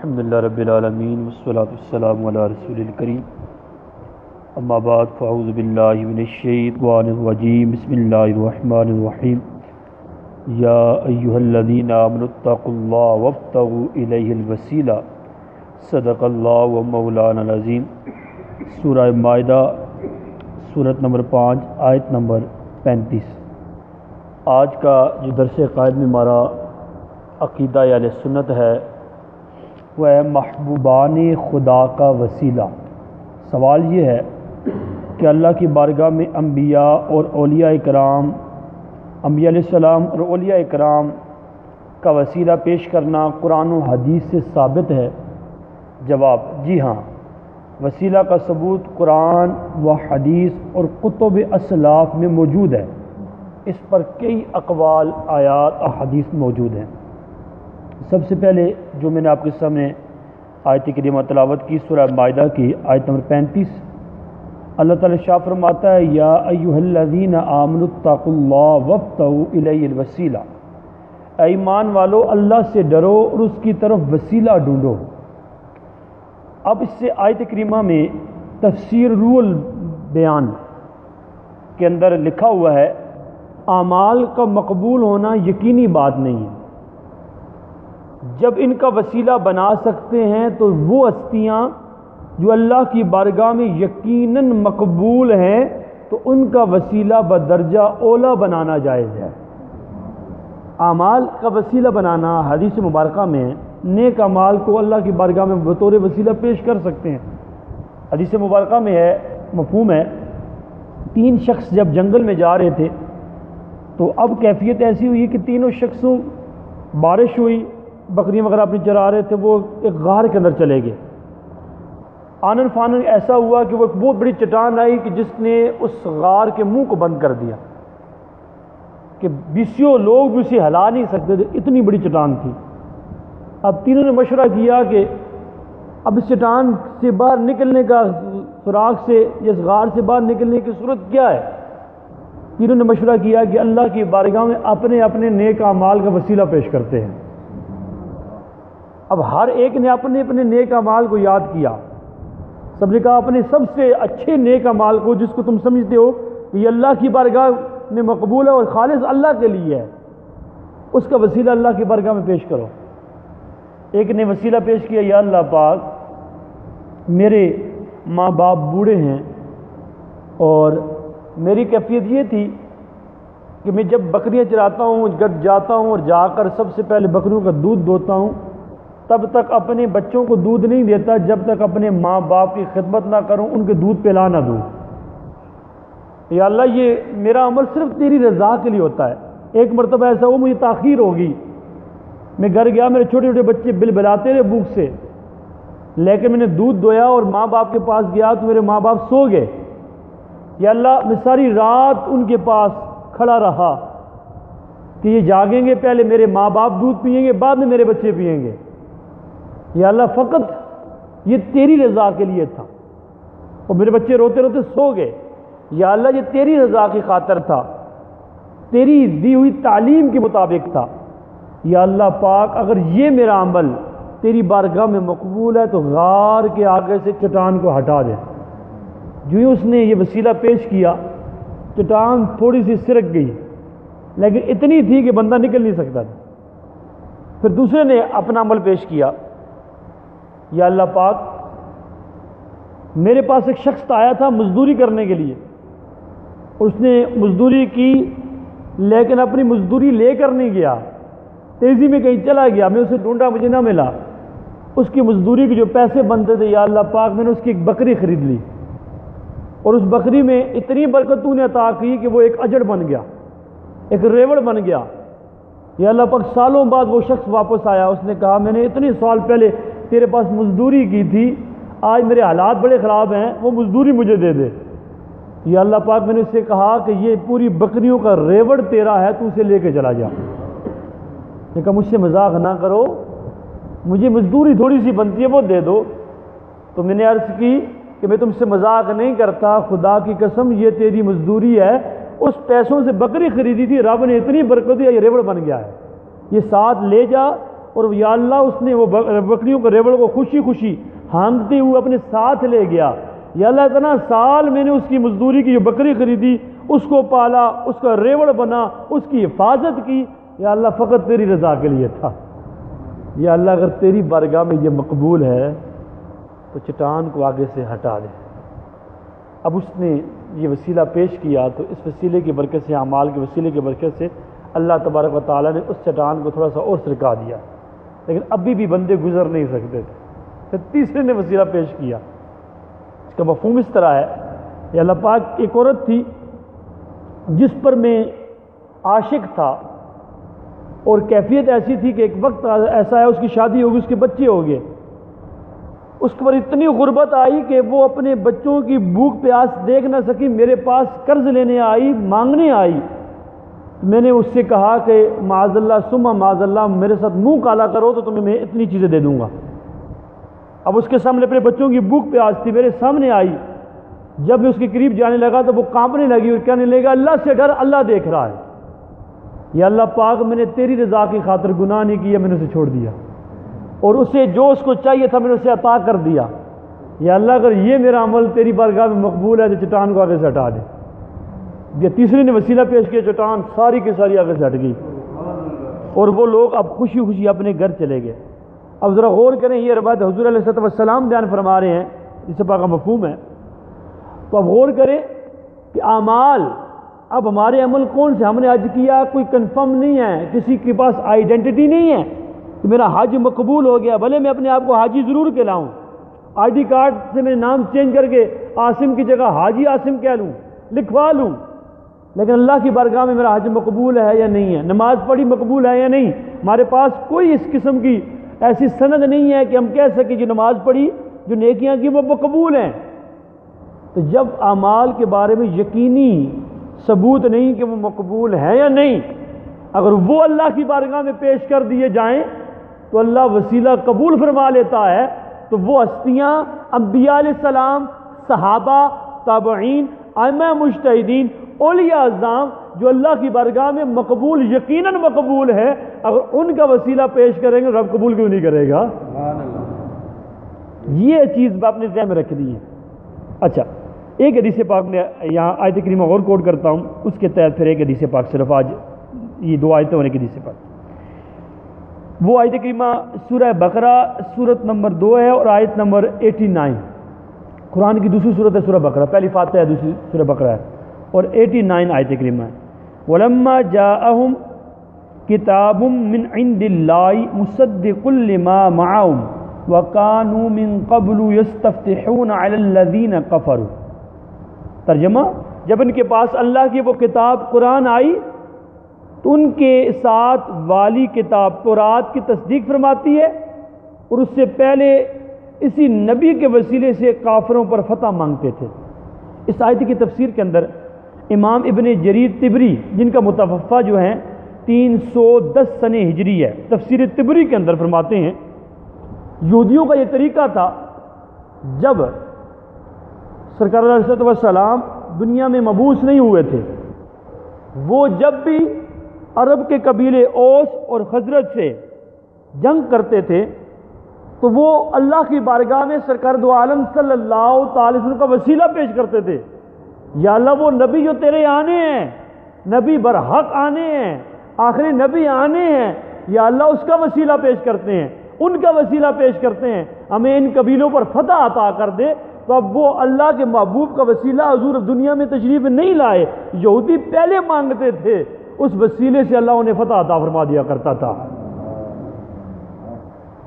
الحمدللہ رب العالمین والصلاة والسلام علی رسول الکریم اما بعد فاعوذ باللہ من الشیطان الرجیم بسم اللہ الرحمن الرحیم یا ایہا الذین آمنوا اتقوا اللہ وابتغوا الیہ الوسیلہ صدق اللہ و مولانا العظیم۔ سورہ مائدہ سورت نمبر 5 آیت نمبر 35۔ آج کا جو درس قائد میں ہمارا عقیدہ اہل سنت ہے وہ ہے محبوبان خدا کا وسیلہ۔ سوال یہ ہے کہ اللہ کی بارگاہ میں انبیاء اور اولیاء کرام، انبیاء علیہ السلام اور اولیاء کرام کا وسیلہ پیش کرنا قرآن و حدیث سے ثابت ہے؟ جواب: جی ہاں، وسیلہ کا ثبوت قرآن و حدیث اور کتب اسلاف میں موجود ہے۔ اس پر کئی اقوال، آیات، احادیث موجود ہیں۔ سب سے پہلے جو میں نے آپ کے سامنے آیت کریمہ تلاوت کی سورہ مائدہ کی آیت نمبر 35، اللہ تعالیٰ شاہ فرماتا ہے یا ایھا الذین آمنوا اتقوا اللہ وابتغوا الیہ الوسیلہ، اے ایمان والو اللہ سے ڈرو اور اس کی طرف وسیلہ ڈھونڈو۔ اب اس سے آیت کریمہ میں تفسیر روح البیان کے اندر لکھا ہوا ہے اعمال کا مقبول ہونا یقینی بات نہیں ہے۔ جب ان کا وسیلہ بنا سکتے ہیں تو وہ ہستیاں جو اللہ کی بارگاہ میں یقیناً مقبول ہیں تو ان کا وسیلہ بدرجہ اولا بنانا جائز ہے۔ اعمال کا وسیلہ بنانا حدیث مبارکہ میں نیک اعمال کو اللہ کی بارگاہ میں بطور وسیلہ پیش کر سکتے ہیں۔ حدیث مبارکہ میں ہے، مفہوم ہے، 3 شخص جب جنگل میں جا رہے تھے تو اب کیفیت ایسی ہوئی کہ تینوں شخصوں، بارش ہوئی، بکریاں وغیرہ اپنی چرا رہے تھے، وہ ایک غار کے اندر چلے گئے۔ آنن فانن ایسا ہوا کہ وہ ایک بہت بڑی چٹان آئی کہ جس نے اس غار کے منہ کو بند کر دیا کہ بیسیوں لوگ بھی اسے ہلا نہیں سکتے تھے، اتنی بڑی چٹان تھی۔ اب تینوں نے مشورہ کیا کہ اب اس چٹان سے باہر نکلنے کا، سوراخ سے، اس غار سے باہر نکلنے کی صورت کیا ہے؟ تینوں نے مشورہ کیا کہ اللہ کی بارگاہ میں اپنے اپنے نیک اعمال کا وسیلہ پیش کرتے ہیں۔ اب ہر ایک نے اپنے اپنے نیک اعمال کو یاد کیا۔ سب نے کہا اپنے سب سے اچھے نیک اعمال کو، جس کو تم سمجھتے ہو کہ یہ اللہ کی بارگاہ میں مقبول ہے اور خالص اللہ کے لیے ہے، اس کا وسیلہ اللہ کی بارگاہ میں پیش کرو۔ ایک نے وسیلہ پیش کیا، یا اللہ پاک میرے ماں باپ بوڑھے ہیں اور میری کیفیت یہ تھی کہ میں جب بکریاں چراتا ہوں، جب جاتا ہوں اور جا کر سب سے پہلے بکریوں کا دودھ دوہتا ہوں، تب تک اپنے بچوں کو دودھ نہیں دیتا جب تک اپنے ماں باپ کی خدمت نہ کروں، ان کے دودھ پلا نہ دوں۔ یا اللہ یہ میرا عمل صرف تیری رضا کے لیے ہوتا ہے۔ ایک مرتبہ ایسا ہو مجھے تاخیر ہوگی، میں گھر گیا، میرے چھوٹے چھوٹے بچے بلبلاتے رہے بھوک سے، لیکن میں نے دودھ دویا اور ماں باپ کے پاس گیا تو میرے ماں باپ سو گئے۔ یا اللہ میں ساری رات ان کے پاس کھڑا رہا کہ یہ جاگیں گے، پہلے میرے ماں باپ دودھ پئیں گے، بعد میں میرے بچے پئیں گے۔ یا اللہ فقط یہ تیری رضا کے لیے تھا، اور میرے بچے روتے روتے سو گئے۔ یا اللہ یہ تیری رضا کی خاطر تھا، تیری دی ہوئی تعلیم کے مطابق تھا۔ یا اللہ پاک اگر یہ میرا عمل تیری بارگاہ میں مقبول ہے تو غار کے آگے سے چٹان کو ہٹا دے۔ جو ہی اس نے یہ وسیلہ پیش کیا، چٹان تھوڑی سی سرک گئی، لیکن اتنی تھی کہ بندہ نکل نہیں سکتا تھا۔ پھر دوسرے نے اپنا عمل پیش کیا، یا اللہ پاک میرے پاس ایک شخص آیا تھا مزدوری کرنے کے لیے، اس نے مزدوری کی لیکن اپنی مزدوری لے کر نہیں گیا، تیزی میں کہیں چلا گیا، میں اسے ڈھونڈا مجھے نہ ملا۔ اس کی مزدوری کے جو پیسے بنتے تھے، یا اللہ پاک میں نے اس کی ایک بکری خرید لی، اور اس بکری میں اتنی برکت تو نے عطا کی کہ وہ ایک اجڑ بن گیا، ایک ریوڑ بن گیا۔ یا اللہ پاک سالوں بعد وہ شخص واپس آیا، اس نے کہا میں نے اتنے سال پہلے تیرے پاس مزدوری کی تھی، آج میرے حالات بڑے خراب ہیں، وہ مزدوری مجھے دے دے۔ یا اللہ پاک میں نے اس سے کہا کہ یہ پوری بکریوں کا ریوڑ تیرا ہے، تو اسے لے کے چلا جا۔ نے کہا مجھ سے مذاق نہ کرو، مجھے مزدوری تھوڑی سی بنتی ہے وہ دے دو۔ تو میں نے عرض کی کہ میں تم سے مذاق نہیں کرتا، خدا کی قسم یہ تیری مزدوری ہے، اس پیسوں سے بکری خریدی تھی، رب نے اتنی برکت دی یہ ریوڑ بن گیا ہے، یہ ساتھ لے جا اور یا اللہ اس نے وہ بکریوں کے ریوڑ کو خوشی خوشی ہانکتے ہوئے اپنے ساتھ لے گیا، یا اللہ اتنا سال میں نے اس کی مزدوری کی جو بکری خریدی، اس کو پالا، اس کا ریوڑ بنا، اس کی حفاظت کی، یا اللہ فقط تیری رضا کے لیے تھا۔ یا اللہ اگر تیری بارگاہ میں یہ مقبول ہے تو چٹان کو آگے سے ہٹا دے۔ اب اس نے یہ وسیلہ پیش کیا تو اس وسیلے کی برکت سے، اعمال کے وسیلے کی برکت سے اللہ تبارک و تعالیٰ نے اس چٹان کو تھوڑا سا اور سرکا دیا، لیکن ابھی بھی بندے گزر نہیں سکتے تھے۔ پھر تیسرے نے وسیلہ پیش کیا، اس کا مفہوم اس طرح ہے، یا اللہ پاک ایک عورت تھی جس پر میں عاشق تھا، اور کیفیت ایسی تھی کہ ایک وقت ایسا ہے اس کی شادی ہوگی، اس کے بچے ہو گئے، اس پر اتنی غربت آئی کہ وہ اپنے بچوں کی بھوک پیاس دیکھ نہ سکی، میرے پاس قرض لینے آئی، مانگنے آئی۔ میں نے اس سے کہا کہ معاذ اللہ ثم معاذ اللہ میرے ساتھ منہ کالا کرو تو تمہیں میں اتنی چیزیں دے دوں گا۔ اب اس کے سامنے اپنے بچوں کی بھوک پیاس تھی، میرے سامنے آئی، جب میں اس کے قریب جانے لگا تو وہ کانپنے لگی اور کہنے لگا اللہ سے ڈر، اللہ دیکھ رہا ہے۔ یا اللہ پاک میں نے تیری رضا کی خاطر گناہ نہیں کیا، میں نے اسے چھوڑ دیا، اور اسے جو اس کو چاہیے تھا میں نے اسے عطا کر دیا۔ یا اللہ اگر یہ میرا عمل تیری بارگاہ میں مقبول ہے تو چٹان کو آگے سے ہٹا دے۔ یہ تیسری نے وسیلہ پیش کیا، چٹان ساری کی ساری آگے سے ہٹ گئی، اور وہ لوگ اب خوشی خوشی اپنے گھر چلے گئے۔ اب ذرا غور کریں، یہ روایت حضور علیہ السلام بیان فرما رہے ہیں، اس پاک کا مفہوم ہے، تو اب غور کریں کہ اعمال، اب ہمارے عمل کون سے، ہم نے حج کیا کوئی کنفرم نہیں ہے، کسی کے پاس آئیڈینٹی نہیں ہے کہ میرا حج مقبول ہو گیا، بھلے میں اپنے آپ کو حاجی ضرور کہلاؤں، آئی ڈی کارڈ سے میں نام چینج کر کے عاصم کی جگہ حاجی عاصم کہہ لوں، لکھوا لوں، لیکن اللہ کی بارگاہ میں میرا حج مقبول ہے یا نہیں ہے، نماز پڑھی مقبول ہے یا نہیں، ہمارے پاس کوئی اس قسم کی ایسی سند نہیں ہے کہ ہم کہہ سکیں جو نماز پڑھی، جو نیکیاں کی وہ مقبول ہیں۔ تو جب اعمال کے بارے میں یقینی ثبوت نہیں کہ وہ مقبول ہے یا نہیں، اگر وہ اللہ کی بارگاہ میں پیش کر دیے جائیں تو اللہ وسیلہ قبول فرما لیتا ہے۔ تو وہ ہستیاں انبیاء علیہ السلام، صحابہ، تابعین، ائمہ مجتہدین، اولیاء اعظام جو اللہ کی بارگاہ میں مقبول، یقیناً مقبول ہے، اگر ان کا وسیلہ پیش کریں گے رب قبول کیوں نہیں کرے گا؟ یہ چیز میں اپنے ذہن میں رکھ دی ہے۔ اچھا، ایک حدیث پاک میں یہاں آیت کریمہ اور کوٹ کرتا ہوں، اس کے تحت پھر ایک حدیث پاک صرف آج یہ دو آیتیں ہونے کی حدیث پاک، وہ آیت کریمہ سورہ بقرہ سورت نمبر 2 ہے اور آیت نمبر 89، قرآن کی دوسری سورت ہے سورہ بقرہ، پہلی فاتحہ ہے، دوسری سورہ بقرہ ہے، اور 89 آیت کریمہ ہے۔ وَلَمَّا جَاءَهُمْ كِتَابٌ مِّنْ عِنْدِ اللَّهِ مُصَدِّقٌ لِّمَا مَعَهُمْ وَكَانُوا مِن قَبْلُ يَسْتَفْتِحُونَ عَلَى الَّذِينَ كَفَرُوا۔ ترجمہ، جب ان کے پاس اللہ کی وہ کتاب قرآن آئی تو ان کے ساتھ والی کتاب تورات کی تصدیق فرماتی ہے، اور اس سے پہلے اسی نبی کے وسیلے سے کافروں پر فتح مانگتے تھے۔ اس آیت کی تفسیر کے اندر امام ابن جریر طبری، جن کا متوفہ جو ہیں 310 سنہ ہجری ہے، تفسیر طبری کے اندر فرماتے ہیں یہودیوں کا یہ طریقہ تھا، جب سرکار علیہ السلام دنیا میں مبعوث نہیں ہوئے تھے، وہ جب بھی عرب کے قبیلے اوس اور خزرج سے جنگ کرتے تھے تو وہ اللہ کی بارگاہ میں سرکار دو عالم صلی اللہ تعالی وسلم کا وسیلہ پیش کرتے تھے۔ یا اللہ وہ نبی جو تیرے آنے ہیں، نبی برحق آنے ہیں، آخری نبی آنے ہیں، یا اللہ اس کا وسیلہ پیش کرتے ہیں، ان کا وسیلہ پیش کرتے ہیں، ہمیں ان قبیلوں پر فتح عطا کر دے۔ تو اب وہ اللہ کے محبوب کا وسیلہ حضور دنیا میں تشریف نہیں لائے، یہودی پہلے مانگتے تھے، اس وسیلے سے اللہ انہیں فتح عطا فرما دیا کرتا تھا۔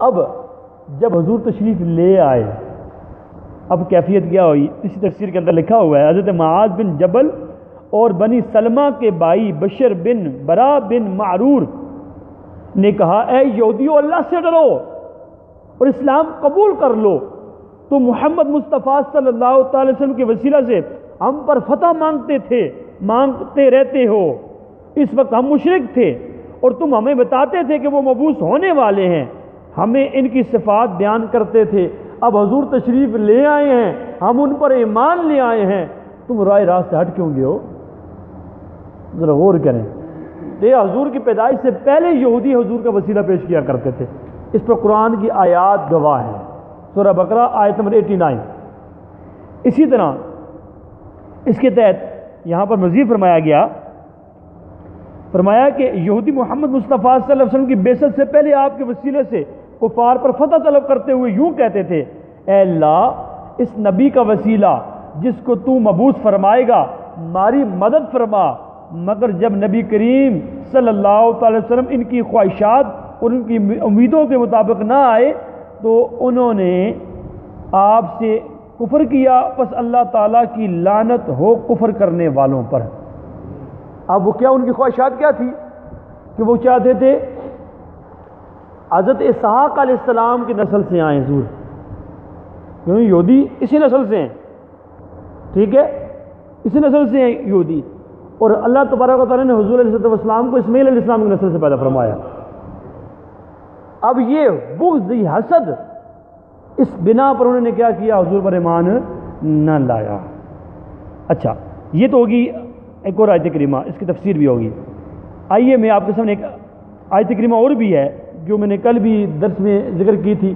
اب جب حضور تشریف لے آئے، اب کیفیت کیا ہوئی؟ اسی تفسیر کے اندر لکھا ہوا ہے، حضرت معاذ بن جبل اور بنی سلمہ کے بھائی بشر بن برا بن معرور نے کہا، اے یہودیو اللہ سے ڈرو اور اسلام قبول کر لو، تو محمد مصطفیٰ صلی اللہ تعالی وسلم کے وسیلہ سے ہم پر فتح مانگتے رہتے ہو، اس وقت ہم مشرک تھے اور تم ہمیں بتاتے تھے کہ وہ مبعوث ہونے والے ہیں، ہمیں ان کی صفات بیان کرتے تھے، اب حضور تشریف لے آئے ہیں، ہم ان پر ایمان لے آئے ہیں، تم رائے راست سے ہٹ کیوں گے ہو؟ ذرا غور کریں۔ کہ حضور کی پیدائش سے پہلے یہودی حضور کا وسیلہ پیش کیا کرتے تھے۔ اس پر قرآن کی آیات گواہ ہیں، سورہ بقرہ آیت نمبر 89۔ اسی طرح اس کے تحت یہاں پر مزید فرمایا کہ یہودی محمد مصطفیٰ صلی اللہ علیہ وسلم کی بعثت سے پہلے آپ کے وسیلے سے کفار پر فتح طلب کرتے ہوئے یوں کہتے تھے، اے اللہ اس نبی کا وسیلہ جس کو تو مبعوث فرمائے گا ہماری مدد فرما۔ مگر جب نبی کریم صلی اللہ تعالی وسلم ان کی خواہشات اور ان کی امیدوں کے مطابق نہ آئے تو انہوں نے آپ سے کفر کیا، پس اللہ تعالیٰ کی لعنت ہو کفر کرنے والوں پر۔ اب وہ کیا، ان کی خواہشات کیا تھی کہ وہ چاہتے تھے حضرت اسحاق علیہ السلام کی نسل سے آئیں حضور، کیوں یہودی اسی نسل سے ہیں، ٹھیک ہے، اسی نسل سے ہیں یہودی، اور اللہ تبارک و تعالیٰ نے حضور علیہ السلام کو اسماعیل علیہ السلام کی نسل سے پیدا فرمایا۔ اب یہ بغض حسد اس بنا پر انہوں نے کیا کیا، حضور پر ایمان نہ لایا۔ اچھا یہ تو ہوگی ایک اور آیت کریمہ، اس کی تفسیر بھی ہوگی۔ آئیے میں آپ کے سامنے ایک آیت کریمہ اور بھی ہے جو میں نے کل بھی درس میں ذکر کی تھی۔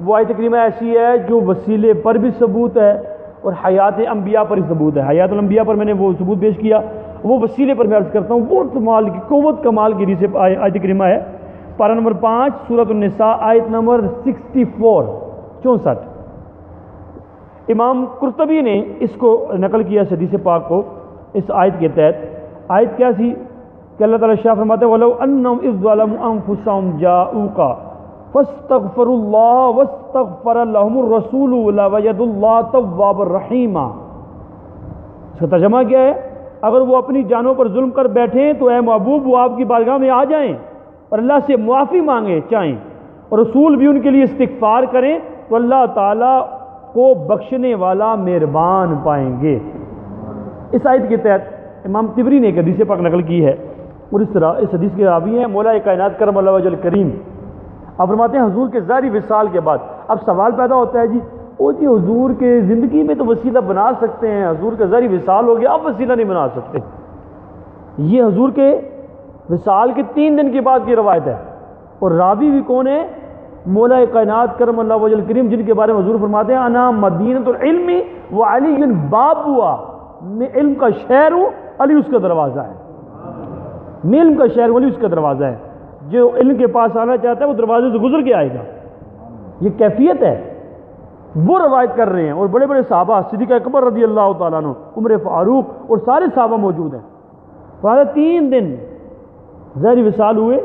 وہ آیت کریمہ ایسی ہے جو وسیلے پر بھی ثبوت ہے اور حیات انبیاء پر ہی ثبوت ہے۔ حیات الانبیاء پر میں نے وہ ثبوت پیش کیا، وہ وسیلے پر میں عرض کرتا ہوں، بہت کمال کی قوت کمال کی ریس آیت کریمہ ہے۔ پارہ نمبر 5 سورۃ النساء آیت نمبر 64 امام قرطبی نے اس کو نقل کیا اس حدیث پاک کو اس آیت کے تحت۔ آیت کیا تھی کہ اللہ تعالیٰ شاہ فرماتے ہیں وَلَوْ أَنَّهُمْ إِذْ ظَلَمُوا أَنفُسَهُمْ جَاءُوكَ فَاسْتَغْفَرُوا اللَّهَ وَاسْتَغْفَرَ لَهُمُ الرَّسُولُ لَوَجَدُوا اللَّهَ تَوَّابًا رَحِيمًا۔ اس کا ترجمہ کیا ہے؟ اگر وہ اپنی جانوں پر ظلم کر بیٹھیں تو اے محبوب وہ آپ کی بارگاہ میں آ جائیں اور اللہ سے معافی مانگیں چاہیں، اور رسول بھی ان کے لیے استغفار کریں تو اللہ تعالیٰ کو بخشنے والا مہربان پائیں گے۔ اس آیت کے تحت امام طبری نے ایک حدیث پاک نقل کی ہے، اور اس طرح اس حدیث کے راوی ہیں مولا کائنات کرم اللہ وجہ الکریم۔ آپ فرماتے ہیں حضور کے ظاہری وصال کے بعد اب سوال پیدا ہوتا ہے، جی حضور کے زندگی میں تو وسیلہ بنا سکتے ہیں، حضور کا ظاہری وصال ہو گیا اب وسیلہ نہیں بنا سکتے۔ یہ حضور کے وصال کے 3 دن کے بعد کی روایت ہے، اور راوی بھی کون ہے؟ مولا کائنات کرم اللہ وجہ الکریم، جن کے بارے میں حضور فرماتے ہیں انا مدینۃ العلم وعلی بابها، میں علم کا شہر ہوں، علی اس کا دروازہ ہے۔ میں علم کا شہر ہوں، علی اس کا دروازہ ہے۔ جو علم کے پاس آنا چاہتا ہے وہ دروازے سے گزر کے آئے گا، یہ کیفیت ہے۔ وہ روایت کر رہے ہیں، اور بڑے بڑے صحابہ صدیق اکبر رضی اللہ تعالیٰ عنہ، عمر فاروق اور سارے صحابہ موجود ہیں۔ 3 دن ظاہری وصال ہوئے،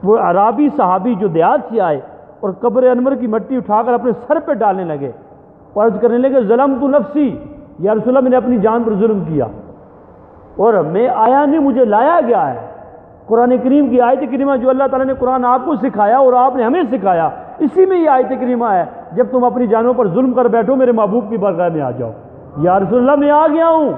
وہ عرابی صحابی جو دیہات سے آئے اور قبر انور کی مٹی اٹھا کر اپنے سر پہ ڈالنے لگے اور عرض کرنے لگے ظلمت نفسی، یا رسول اللہ میں نے اپنی جان پر ظلم کیا، اور میں آیا نہیں مجھے لایا گیا ہے۔ قرآن کریم کی آیت کریمہ جو اللہ تعالیٰ نے قرآن آپ کو سکھایا اور آپ نے ہمیں سکھایا، اسی میں یہ آیت کریمہ ہے جب تم اپنی جانوں پر ظلم کر بیٹھو میرے محبوب کی بارگاہ میں آ جاؤ۔ یا رسول اللہ میں آ گیا ہوں،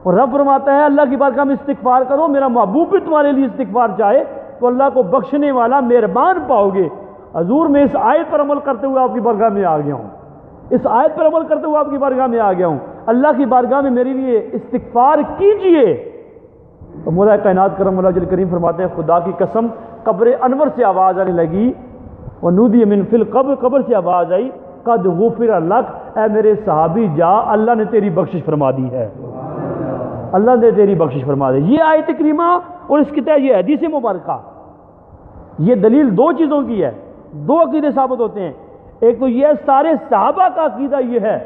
اور رب فرماتا ہے اللہ کی بارگاہ میں استغفار کرو، میرا محبوب بھی تمہارے لیے استغفار چاہے تو اللہ کو بخشنے والا مہربان پاؤ گے۔ حضور میں اس آیت پر عمل کرتے ہوئے آپ کی بارگاہ میں آ گیا ہوں، اس آیت پر عمل کرتے ہوئے آپ کی بارگاہ میں آ گیا ہوں، اللہ کی بارگاہ میں میرے لیے استغفار کیجئے۔ تو مولا کائنات کرم اللہ جل کریم فرماتے ہیں خدا کی قسم قبر انور سے آواز آنے لگی، ونودی من فی القبر، قبر سے آواز آئی قد غفر لک، اے میرے صحابی جا اللہ نے تیری بخشش فرما دی ہے، اللہ نے تیری بخشش فرما دی۔ یہ آیت کریمہ اور اس کے تحت یہ حدیث مبارکہ، یہ دلیل 2 چیزوں کی ہے، 2 عقیدے ثابت ہوتے ہیں۔ ایک تو یہ سارے صحابہ کا عقیدہ یہ ہے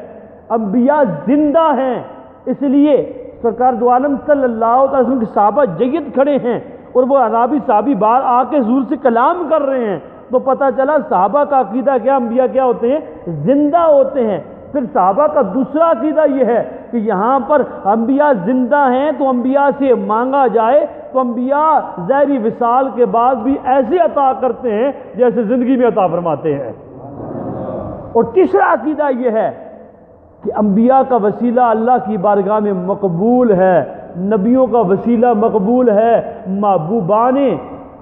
انبیاء زندہ ہیں، اس لیے سرکار دو عالم صلی اللہ علیہ وسلم کے صحابہ جید کھڑے ہیں اور وہ عرابی صحابی باہر آ کے حضور سے کلام کر رہے ہیں، تو پتہ چلا صحابہ کا عقیدہ کیا، انبیاء کیا ہوتے ہیں، زندہ ہوتے ہیں۔ پھر صحابہ کا دوسرا عقیدہ یہ ہے کہ یہاں پر انبیاء زندہ ہیں تو انبیاء سے مانگا جائے تو انبیاء ظاہری وصال کے بعد بھی ایسے عطا کرتے ہیں جیسے زندگی میں عطا فرماتے ہیں۔ اور تیسرا عقیدہ یہ ہے کہ انبیاء کا وسیلہ اللہ کی بارگاہ میں مقبول ہے، نبیوں کا وسیلہ مقبول ہے، محبوبان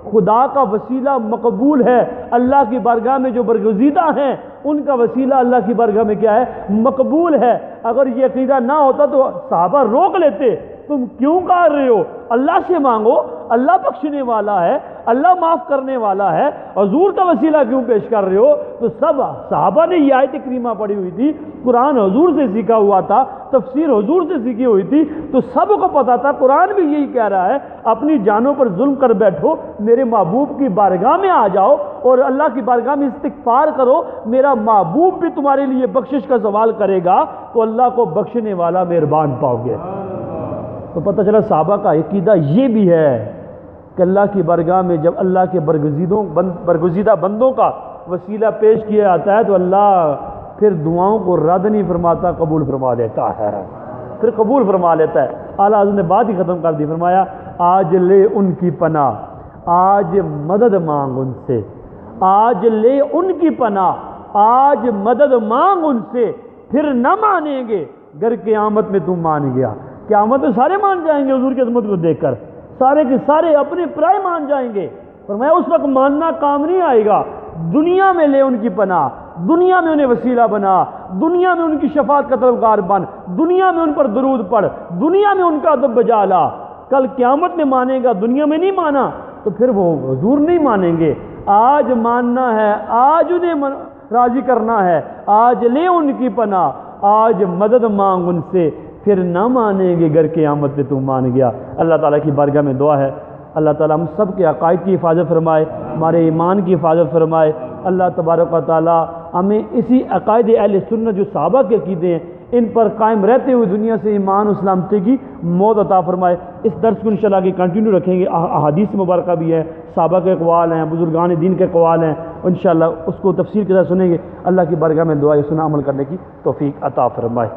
خدا کا وسیلہ مقبول ہے، اللہ کی بارگاہ میں جو برگزیدہ ہیں ان کا وسیلہ اللہ کی بارگاہ میں کیا ہے، مقبول ہے۔ اگر یہ عقیدہ نہ ہوتا تو صحابہ روک لیتے تم کیوں کر رہے ہو؟ اللہ سے مانگو، اللہ بخشنے والا ہے، اللہ معاف کرنے والا ہے، حضور کا وسیلہ کیوں پیش کر رہے ہو؟ تو سب صحابہ نے یہ آیت کریمہ پڑھی ہوئی تھی، قرآن حضور سے سیکھا ہوا تھا، تفسیر حضور سے سیکھی ہوئی تھی، تو سب کو پتا تھا قرآن بھی یہی کہہ رہا ہے، اپنی جانوں پر ظلم کر بیٹھو، میرے محبوب کی بارگاہ میں آ جاؤ اور اللہ کی بارگاہ میں استغفار کرو، میرا محبوب بھی تمہارے لیے بخشش کا سوال کرے گا تو اللہ کو بخشنے والا مہربان پاؤ گے۔ تو پتہ چلا صحابہ کا عقیدہ یہ بھی ہے کہ اللہ کی بارگاہ میں جب اللہ کے برگزیدہ بندوں کا وسیلہ پیش کیا جاتا ہے تو اللہ پھر دعاؤں کو رد نہیں فرماتا، قبول فرما لیتا ہے، پھر قبول فرما لیتا ہے۔ اعلیٰ حضرت نے بات ہی ختم کر دی، فرمایا آج لے ان کی پناہ، آج مدد مانگ ان سے، آج لے ان کی پناہ، آج مدد مانگ ان سے، پھر نہ مانیں گے گر قیامت میں تم مان گیا۔ قیامت میں سارے مان جائیں گے حضور کی عظمت کو دیکھ کر، سارے کے سارے اپنے پرائے مان جائیں گے۔ فرمایا اس وقت ماننا کام نہیں آئے گا، دنیا میں لے ان کی پناہ، دنیا میں انہیں وسیلہ بنا، دنیا میں ان کی شفاعت کا طلبگار بن، دنیا میں ان پر درود پڑھ، دنیا میں ان کا ادب بجا لا۔ کل قیامت میں مانے گا، دنیا میں نہیں مانا تو پھر وہ حضور نہیں مانیں گے۔ آج ماننا ہے، آج انہیں راضی کرنا ہے، آج لے ان کی پناہ، آج مدد مانگ ان سے، پھر نہ مانیں گے گر قیامت میں تم مان گیا۔ اللہ تعالیٰ کی بارگاہ میں دعا ہے اللہ تعالیٰ ہم سب کے عقائد کی حفاظت فرمائے، ہمارے ایمان کی حفاظت فرمائے۔ اللہ تبارک و تعالیٰ ہمیں اسی عقائد اہل سنت جو صحابہ کے عقیدے ہیں ان پر قائم رہتے ہوئے دنیا سے ایمان و سلامتی کی موت عطا فرمائے۔ اس درس کو انشاءاللہ آگے کنٹینیو رکھیں گے، احادیث مبارکہ بھی ہے، صحابہ کے اقوال ہیں، بزرگان دین کے اقوال ہیں، انشاءاللہ اس کو تفسیر کے ساتھ سنیں گے۔ اللہ کی بارگاہ میں دعا ہے سنا عمل کرنے کی توفیق عطا فرمائے۔